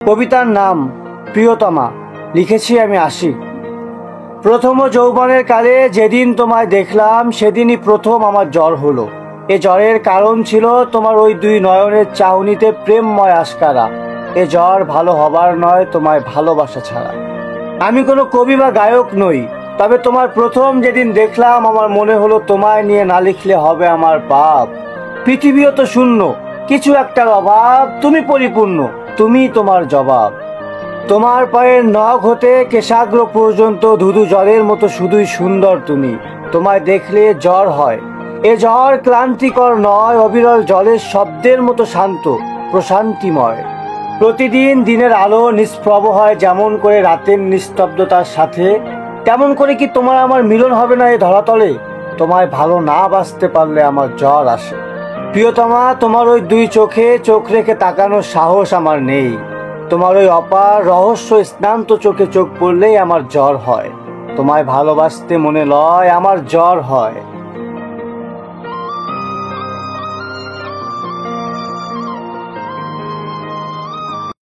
কবিতার নাম প্রিয়তমা, লিখেছি আমি আশিক। প্রথম যৌবনের কালে যেদিন তোমায় দেখলাম সেদিনই প্রথম আমার জ্বর হলো। এ জ্বরের কারণ ছিল তোমার ওই দুই নয়নের চাহনিতে প্রেমময় আস্কারা। এ জ্বর ভালো হবার নয় তোমায় ভালোবাসা ছাড়া। আমি কোনো কবি বা গায়ক নই, তবে তোমার প্রথম যেদিন দেখলাম আমার মনে হলো তোমায় নিয়ে না লিখলে হবে আমার পাপ। পৃথিবীও তো শূন্য, কিছু একটার অভাব, তুমি পরিপূর্ণ, তুমি তোমার জবাব। তোমার পায়ের নখ হতে কেশাগ্র পর্যন্ত ধুধু জলের মতো শুধুই সুন্দর তুমি। তোমায় দেখলে জ্বর হয়, এ জ্বর ক্লান্তিকর নয়, অবিরল জলের শব্দের মতো শান্ত প্রশান্তিময়। প্রতিদিন দিনের আলো নিষ্প্রভ হয় যেমন করে রাতের নিস্তব্ধতার সাথে, তেমন করে কি তোমার আমার মিলন হবে না এ ধরাতলে? তোমায় ভালো না বাসতে পারলে আমার জ্বর আসে। প্রিয়তমা, তোমার ওই দুই চোখে চোখ রেখে তাকানোর সাহস আমার নেই। তোমার ওই অপার রহস্য স্নান্ত চোখে চোখ পড়লেই আমার জ্বর হয়। তোমায় ভালোবাসতে মনে লয় আমার জ্বর হয়।